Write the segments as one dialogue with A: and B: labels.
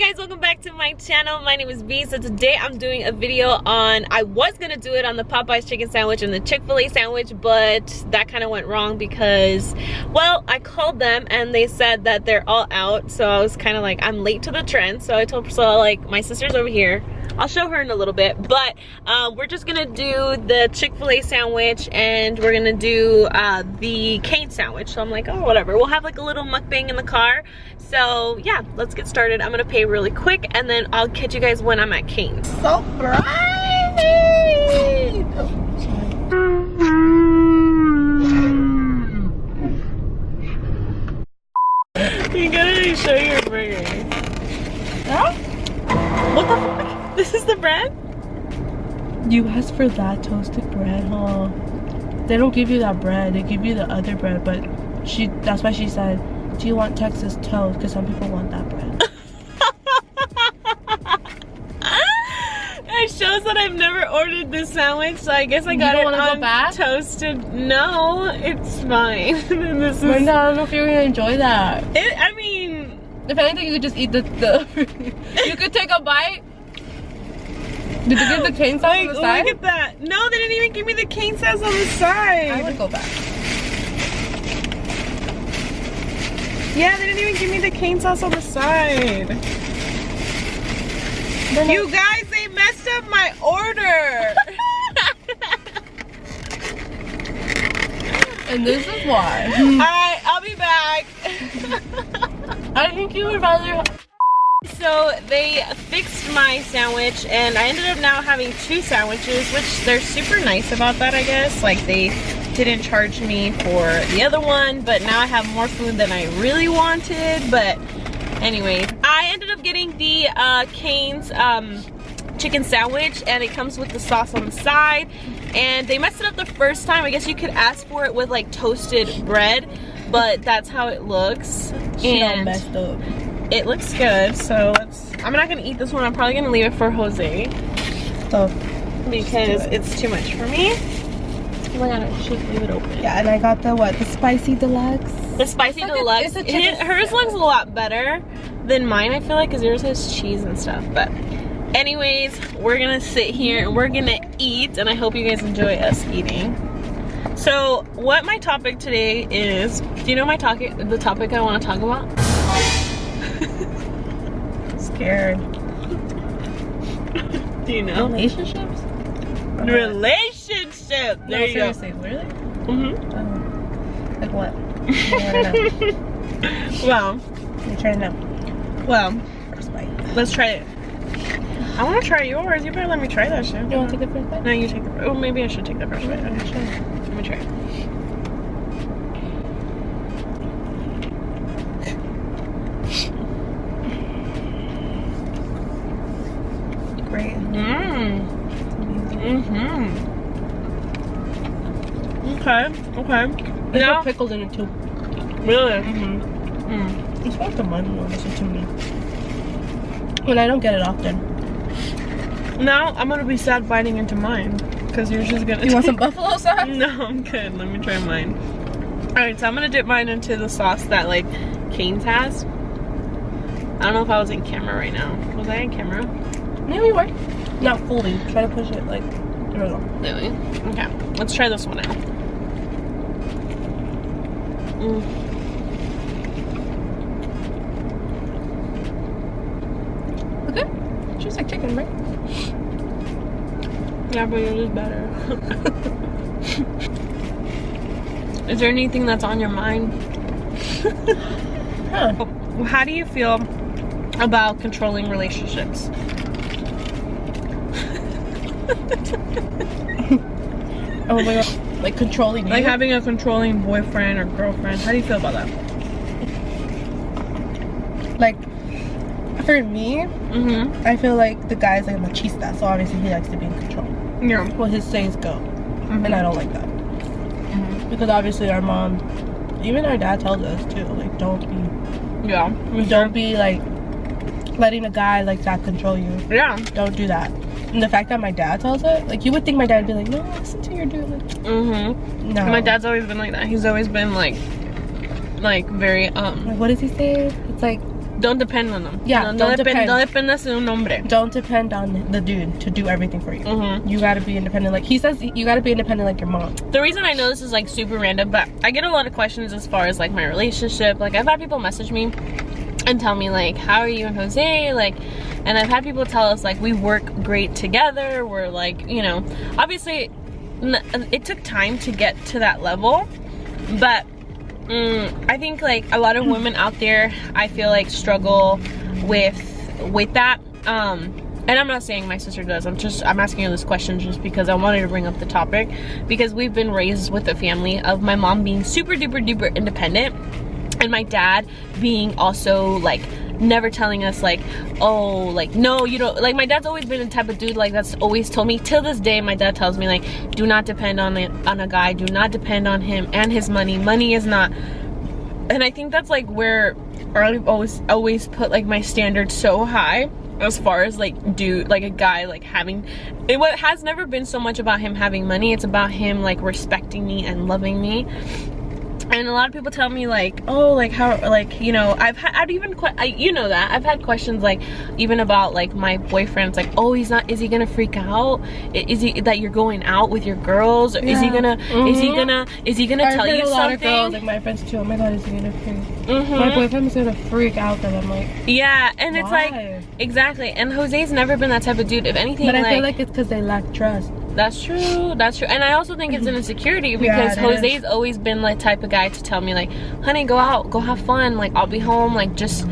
A: Hey guys, welcome back to my channel. My name is B. So today I'm doing a video on, I was gonna do it on the Popeyes chicken sandwich and the Chick-fil-A sandwich, but that kind of went wrong because, well, I called them and they said that they're all out. So I was kind of like, I'm late to the trend. So I told Priscilla, like, my sister's over here. I'll show her in a little bit, but we're just gonna do the Chick-fil-A sandwich and we're gonna do the cane sandwich. So I'm like, oh, whatever. We'll have like a little mukbang in the car. So yeah, let's get started. I'm gonna pay really quick and then I'll catch you guys when I'm at Cane's. So bright! You gotta show your burger. Huh? What the fuck? This is the bread?
B: You asked for that toasted bread, huh? They don't give you that bread, they give you the other bread, but that's why she said, do you want Texas toast? Because some people want that bread.
A: It shows that I've never ordered this sandwich, so I guess I got it on toasted. No, it's fine. This is...
B: Brenda, I don't know if you're gonna enjoy that.
A: I mean...
B: If anything, you could just eat the you could take a bite. Did they give the cane sauce on the side?
A: Look at that. No, they didn't even give me the cane sauce on the side.
B: I would go back.
A: Yeah, they didn't even give me the cane sauce on the side. You guys, they messed up my order.
B: And this is why.
A: Alright, I'll be back.
B: I think you would rather...
A: So they fixed my sandwich and I ended up now having 2 sandwiches, which they're super nice about that, I guess. Like, they didn't charge me for the other one, but now I have more food than I really wanted. But anyway, I ended up getting the Cane's chicken sandwich and it comes with the sauce on the side. And they messed it up the first time. I guess you could ask for it with like toasted bread, but that's how it looks.
B: And messed up.
A: It looks good, so I'm not gonna eat this one. I'm probably gonna leave it for Jose. Because it's too much for me. Oh my god, I should leave it open.
B: Yeah, and I got the what? The spicy deluxe.
A: The spicy deluxe. Hers looks a lot better than mine, I feel like, because yours has cheese and stuff. But anyways, we're gonna sit here and we're gonna eat, and I hope you guys enjoy us eating. So what my topic today is, do you know the topic I want to talk about?
B: Scared.
A: Do you know?
B: Relationships?
A: Relationship! There you go.
B: Seriously, really?
A: Mm-hmm.
B: Like what? I want to know.
A: Well.
B: You're trying to know.
A: Well.
B: First bite.
A: Let's try it. I want to try yours. You better let me try that shit.
B: You want to take the first bite?
A: No, you take the first. Oh, maybe I should take the first bite. Okay, sure. Let me try it.
B: Great.
A: Okay.
B: There's no pickles in it too.
A: Really?
B: It's worth the money, honestly, to me. And I don't get it often.
A: Now I'm gonna be sad biting into mine because yours is gonna.
B: You want some buffalo sauce?
A: No, I'm good. Let me try mine. All right, so I'm gonna dip mine into the sauce that like Cane's has. I don't know if I was in camera right now. Was I in camera?
B: No, you were. Not fully. Try to push it like. There we go.
A: Really? Okay. Let's try this one out.
B: Okay. Just like chicken, right?
A: Yeah, but yours is better. Is there anything that's on your mind?
B: Huh.
A: How do you feel about controlling relationships?
B: Oh my god. Like controlling you?
A: Like having a controlling boyfriend or girlfriend. How do you feel about that?
B: Like, for me, I feel like the guy's like a machista, so obviously he likes to be in control.
A: Yeah.
B: Well, his sayings go. And I don't like that. Because obviously our mom, even our dad tells us too, like, don't be...
A: Yeah.
B: Don't be like letting a guy like that control you.
A: Yeah.
B: Don't do that. And the fact that my dad tells it, like, you would think my dad would be like, no, listen to your dude. No.
A: My dad's always been like that. He's always been like very
B: like, what does he say? It's like
A: Don't depend on them.
B: Yeah,
A: no dependas en un hombre.
B: Don't depend on the dude to do everything for you. You gotta be independent. Like he says, you gotta be independent like your mom.
A: The reason I know this is like super random, but I get a lot of questions as far as like my relationship. Like I've had people message me and tell me like, how are you and Jose? Like, and I've had people tell us like we work great together. We're like, you know, obviously it took time to get to that level, but I think like a lot of women out there, I feel like struggle with that. And I'm not saying my sister does. I'm asking you this question just because I wanted to bring up the topic, because we've been raised with a family of my mom being super duper duper independent, and my dad being also like never telling us like, oh, like, no, you don't. Like my dad's always been the type of dude like that's always told me, till this day my dad tells me like, do not depend on a guy, do not depend on him and his money is not. And I think that's like where I've always put like my standards so high, as far as like like a guy like having it. What has never been so much about him having money, it's about him like respecting me and loving me. And a lot of people tell me like, oh, like how, like, you know, you know that I've had questions like even about like my boyfriend's like, oh, is he gonna freak out? Is he that you're going out with your girls? Or is he gonna tell you something? A lot of girls, like my friends too, oh my god, is he gonna freak? My boyfriend's gonna freak out. That I'm like, yeah, and it's like, exactly. And Jose's never been that type of dude. If anything, but I feel like it's because they lack trust. That's true, and I also think it's an insecurity, because Jose's always been like type of guy to tell me like, honey, go out, go have fun, like I'll be home, like just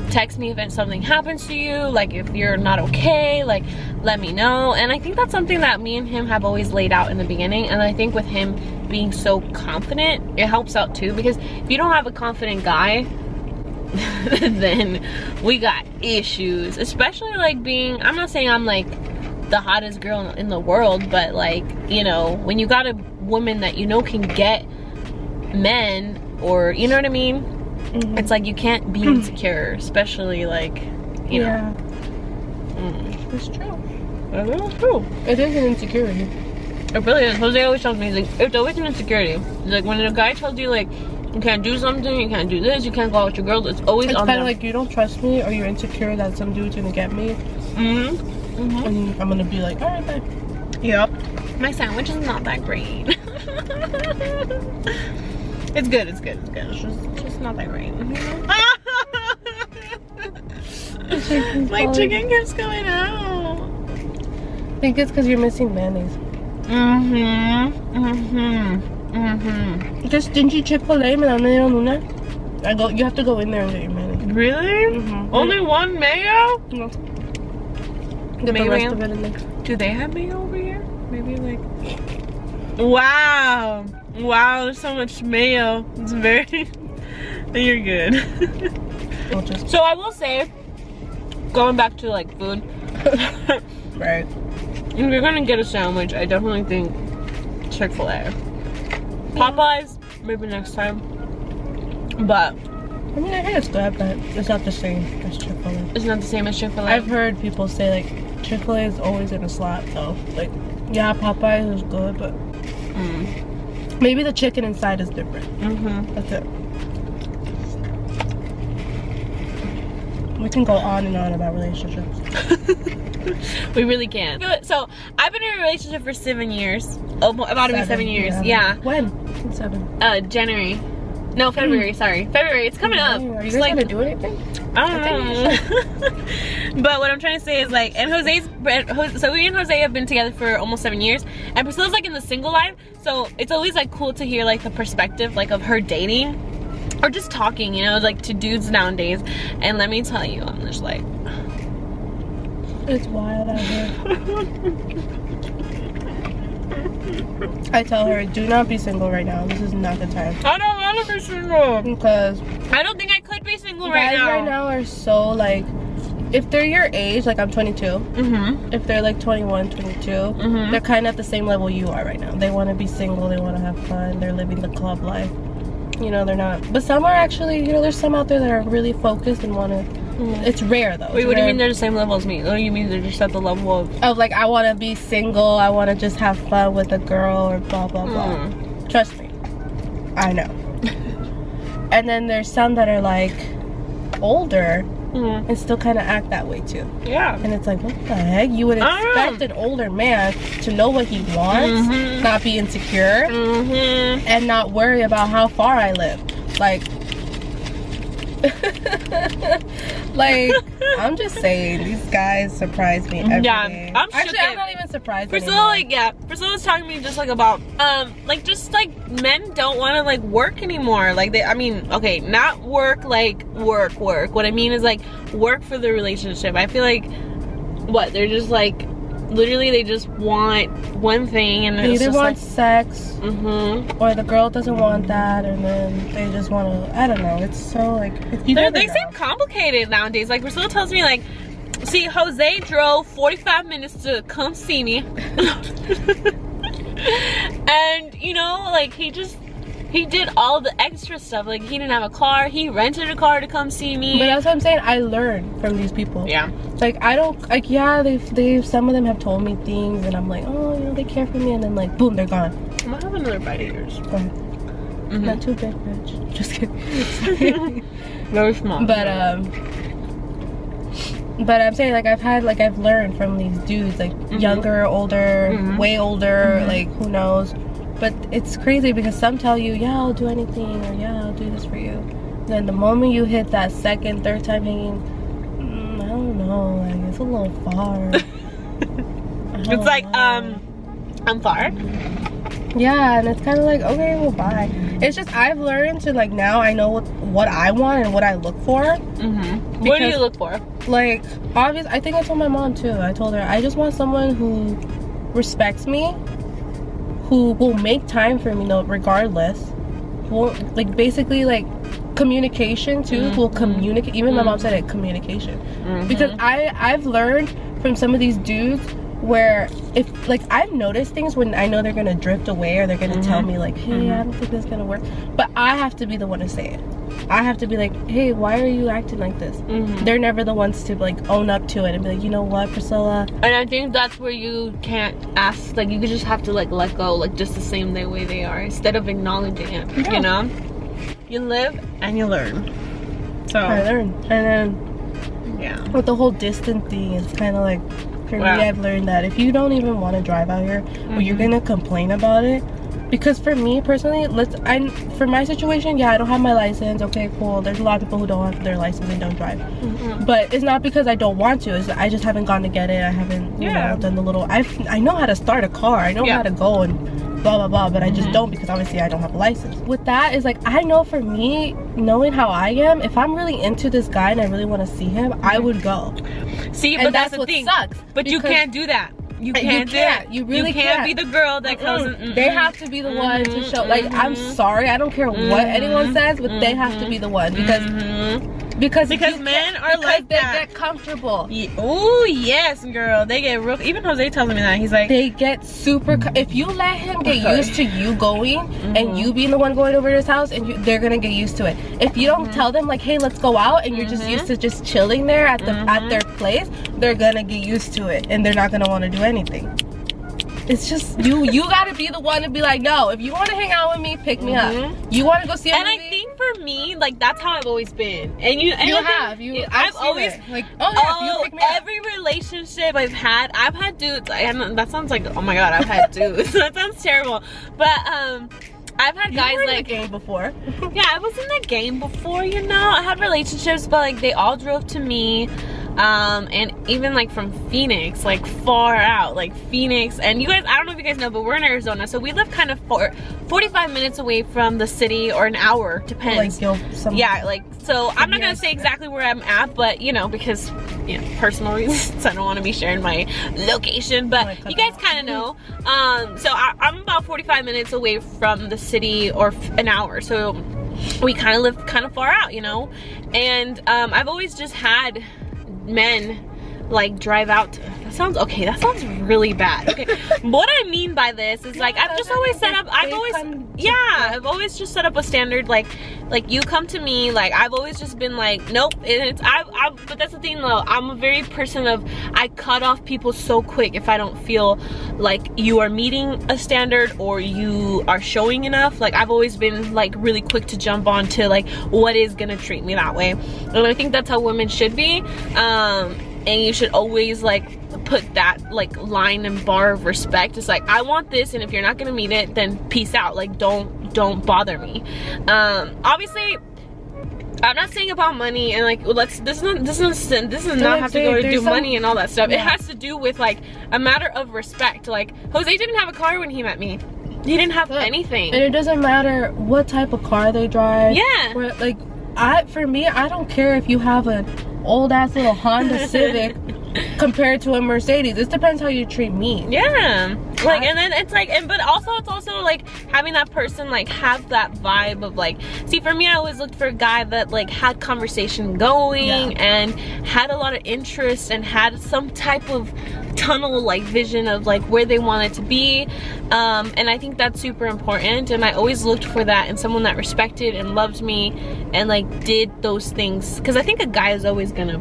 A: text me if something happens to you, like if you're not okay, like let me know. And I think that's something that me and him have always laid out in the beginning, and I think with him being so confident, it helps out too, because if you don't have a confident guy, then we got issues. Especially like being, I'm not saying I'm like the hottest girl in the world, but like, you know, when you got a woman that you know can get men, or you know what I mean, it's like you can't be insecure, especially like, you know.
B: It's true.
A: It's true.
B: It is an insecurity.
A: It really is. Jose always tells me, he's like, it's always an insecurity. It's like when a guy tells you like, you can't do something, you can't do this, you can't go out with your girls, it's always on them. It's kind of like, you don't trust me, or you're insecure that some dude's gonna get me. And I'm gonna be like, all right, bye. Yep. My sandwich is not that great. It's good. It's just not that great. My chicken keeps going out.
B: I think it's because you're missing mayonnaise. Just dingy Chick-fil-A, me dan una. You have to go in there and get your mayonnaise.
A: Really? Only one mayo?
B: No. Get the rest of it in there.
A: Do they have mayo over here? Maybe like, wow, there's so much mayo. It's very, you're good. So I will say, going back to like food,
B: right,
A: if you're gonna get a sandwich, I definitely think Chick-fil-A. Popeyes, maybe next time, but
B: I mean, I think it's good, but it's not the same as Chick-fil-A.
A: It's not the same as Chick-fil-A?
B: I've heard people say like Chick-fil-A is always in a slot though. Like, yeah, Popeyes is good, but maybe the chicken inside is different. That's it. We can go on and on about relationships.
A: We really can. So I've been in a relationship for 7 years. Oh, about to be 7 years. Yeah.
B: When? 7.
A: January. No, February. Sorry, February. It's coming up.
B: Are you guys gonna do anything?
A: I don't know. But what I'm trying to say is like, and so we and Jose have been together for almost 7 years, and Priscilla's like in the single life, so it's always like cool to hear like the perspective like of her dating, or just talking, you know, like to dudes nowadays. And let me tell you, I'm just like,
B: it's wild out here. I tell her, do not be single right now. This is not the time.
A: I don't want to be single.
B: Because
A: I don't think I could be single right now.
B: Guys right now are so like, if they're your age, like I'm 22. If they're like 21, 22, they're kind of at the same level you are right now. They want to be single. They want to have fun. They're living the club life. You know, they're not. But some are actually, you know, there's some out there that are really focused and want to. It's rare though.
A: Wait, what do you mean they're the same level as me? What do you mean they're just at the level of
B: like, I want to be single, I want to just have fun with a girl, or blah blah blah. Trust me, I know. And then there's some that are like, older and still kind of act that way too.
A: Yeah.
B: And it's like, what the heck? You would expect an older man to know what he wants, not be insecure, and not worry about how far I live. Like, like, I'm just saying, these guys surprise me every day. I'm not even surprised
A: Priscilla,
B: anymore.
A: like, yeah, Priscilla's talking to me just like about, like, just like men don't want to like work anymore. Like, they, I mean, okay, not work like work. What I mean is like work for the relationship. I feel like, what, they're just like, literally they just want one thing, and
B: they
A: it's
B: either
A: just
B: want
A: like,
B: sex, or the girl doesn't want that, and then they just want to, I don't know, it's so like,
A: they seem complicated nowadays. Like, Priscilla tells me, like, see, Jose drove 45 minutes to come see me. And, you know, like, he did all the extra stuff. Like, he didn't have a car. He rented a car to come see me.
B: But that's what I'm saying. I learned from these people.
A: Yeah.
B: Like, I don't, like, yeah, they've some of them have told me things, and I'm like, oh, you know, they care for me, and then, like, boom, they're gone.
A: I'm gonna have another bite of yours.
B: Go ahead. Not too big, bitch. Just kidding.
A: Very small.
B: But I'm saying, like, I've learned from these dudes, like, younger, older, way older, like, who knows. But it's crazy because some tell you, yeah, I'll do anything, or yeah, I'll do this for you. And then the moment you hit that second, third time hanging, I don't know, like, it's a little far.
A: It's like, I'm far.
B: Yeah, and it's kind of like, okay, well, bye. It's just, I've learned to, like, now I know what I want and what I look for.
A: What do you look for?
B: Like, obviously, I think I told my mom too. I told her, I just want someone who respects me, who will make time for me, though, regardless. Will, like, basically, like, communication too. Will communicate. Even my mom said it, communication. Because I've learned from some of these dudes where, if, like, I've noticed things when I know they're gonna drift away, or they're gonna tell me, like, hey, I don't think this is gonna work, but I have to be the one to say it. I have to be like, hey, why are you acting like this? They're never the ones to, like, own up to it and be like, you know what, Priscilla?
A: And I think that's where you can't ask, like, you just have to, like, let go, like, just the same way they are, instead of acknowledging it, you know? You live and you learn. So
B: I learned. And then,
A: yeah,
B: with the whole distant thing, it's kind of like, for me, I've learned that if you don't even want to drive out here, or you're gonna complain about it, because for me personally, for my situation, yeah, I don't have my license. Okay, cool. There's a lot of people who don't have their license and don't drive, but it's not because I don't want to. It's I just haven't gone to get it. I haven't, you know, done the little. I know how to start a car. I know how to go and blah blah blah, but I just don't, because obviously I don't have a license. With that, is like, I know for me, knowing how I am, if I'm really into this guy and I really want to see him, I would go.
A: See, but that's the thing. Sucks, but you can't do that. You can't do it.
B: You really
A: can't be the girl that comes.
B: They have to be the one to show. Like, I'm sorry, I don't care what anyone says, but they have to be the one, because
A: men are like
B: they
A: that.
B: get comfortable.
A: Oh yes, girl, they get real. Even Jose tells me that. He's like,
B: they get super. If you let him get used to you going and you being the one going over to his house, and they're gonna get used to it. If you don't tell them, like, hey, let's go out, and you're just used to just chilling there at their place, they're gonna get used to it, and they're not gonna want to do anything. It's just, you gotta be the one to be like, no, if you want to hang out with me, pick me up. You want to go see a movie?
A: I think for me, like, that's how I've always been. And
B: I've
A: always,
B: like,
A: oh,
B: you pick me up.
A: every relationship I've had dudes. That sounds like, oh my god, I've had dudes. That sounds terrible. But I've had guys
B: like,
A: in
B: the game before.
A: Yeah, I was in the game before, you know. I had relationships, but like, they all drove to me. And even like from Phoenix, like far out, like Phoenix, and you guys, I don't know if you guys know, but we're in Arizona, so we live kind of 45 minutes away from the city, or an hour, depends. Like, yeah, like, so I'm not gonna say exactly where I'm at, but you know, because, you know, personal reasons, I don't want to be sharing my location, but you guys kind of know. So I'm about 45 minutes away from the city, or an hour, so we kind of live kind of far out, you know. And I've always just had men like drive out to, that sounds really bad. Okay, what I mean by this is like I've just always set up, I've always just set up a standard, like you come to me, like I've always just been like, nope. And it's but that's the thing though, I'm a very person of, I cut off people so quick if I don't feel like you are meeting a standard or you are showing enough. Like I've always been like really quick to jump on to like what is gonna treat me that way, and I think that's how women should be. And you should always like put that like line and bar of respect. It's like, I want this, and if you're not gonna meet it, then peace out. Like don't bother me. Obviously I'm not saying about money and like this is not have to go to do money and all that stuff. Yeah. It has to do with like a matter of respect. Like Jose didn't have a car when he met me. He didn't have anything. And
B: it doesn't matter what type of car they drive.
A: Yeah.
B: Or, like for me, I don't care if you have an old ass little Honda Civic compared to a Mercedes. It depends how you treat me.
A: Yeah. Like, and then it's like, but also it's also like having that person like have that vibe of like, see, for me, I always looked for a guy that like had conversation going and had a lot of interest and had some type of tunnel like vision of like where they wanted to be. And I think that's super important, and I always looked for that in someone that respected and loved me and like did those things, because I think a guy is always gonna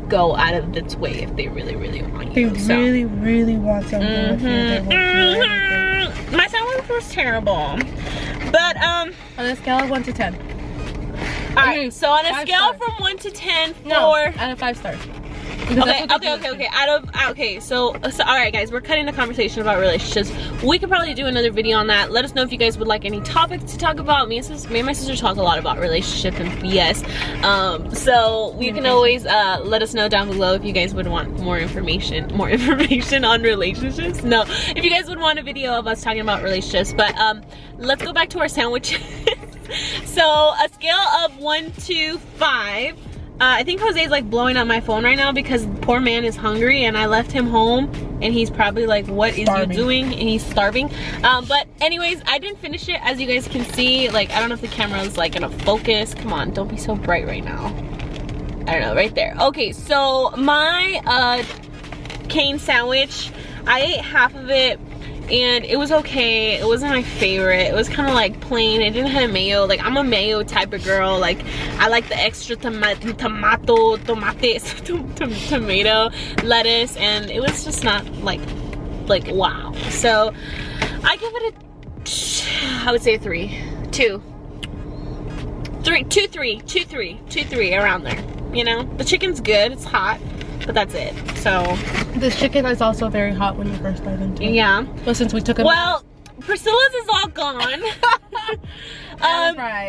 A: go out of its way if they really want you.
B: They really want something with you.
A: My sandwich was terrible, but on
B: a scale of 1 to 10.
A: Alright, so on a scale from 1 to 10 for
B: out of 5 stars.
A: Okay, so alright guys, we're cutting the conversation about relationships. We could probably do another video on that. Let us know if you guys would like any topics to talk about. Me and my sister talk a lot about relationships and BS. So you can always let us know down below if you guys would want more information on relationships. No, if you guys would want a video of us talking about relationships. But let's go back to our sandwiches. So a scale of 1 to 5. I think Jose's like blowing up my phone right now because poor man is hungry and I left him home and he's probably like, what is you doing? And he's starving. But anyways, I didn't finish it, as you guys can see. Like, I don't know if the camera is like gonna focus. Come on, don't be so bright right now. I don't know, right there. Okay, so my cane sandwich, I ate half of it and it was okay. It wasn't my favorite. It was kind of like plain. It didn't have mayo. Like, I'm a mayo type of girl. Like, I like the extra tomato, lettuce, and it was just not like wow. So I give it a, I would say a 3, 2, 3, around there. You know, the chicken's good. It's hot. But that's it. So
B: the chicken is also very hot when you first dive into it.
A: Yeah.
B: But since we took it,
A: well, Priscilla's is all gone.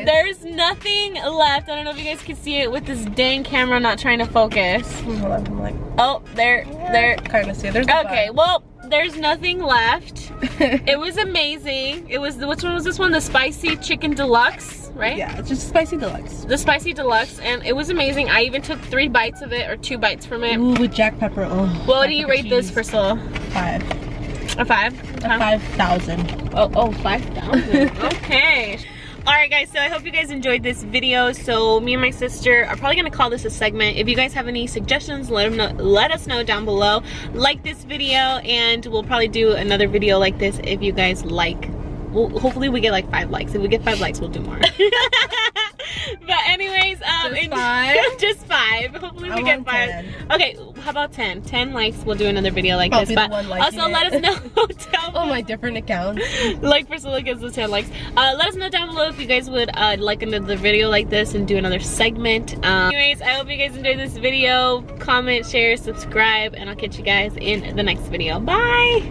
A: There's nothing left. I don't know if you guys can see it with this dang camera not trying to focus.
B: I'm like,
A: oh, there.
B: Kind of see it. There's
A: okay. Well, there's nothing left. It was amazing. It was, which one was this one? The spicy chicken deluxe, right?
B: Yeah, it's just spicy deluxe.
A: The spicy deluxe, and it was amazing. I even took 3 bites of it, or 2 bites from it.
B: Ooh, with jack pepper. Oh.
A: What do you rate this, Priscilla?
B: 5.
A: A 5?
B: A 5,000.
A: Oh, 5,000. Okay. Alright guys, so I hope you guys enjoyed this video. So me and my sister are probably gonna call this a segment. If you guys have any suggestions, let us know down below. Like this video, and we'll probably do another video like this if you guys like. Well, hopefully we get like 5 likes. If we get 5 likes, we'll do more. But anyways,
B: just 5?
A: Just 5. Hopefully we get 5.
B: 10.
A: Okay, how about 10? 10 likes, we'll do another video like this. But also let us know
B: on my different accounts.
A: Like Priscilla gets the 10 likes. Let us know down below if you guys would like another video like this and do another segment. Anyways, I hope you guys enjoyed this video. Comment, share, subscribe, and I'll catch you guys in the next video. Bye!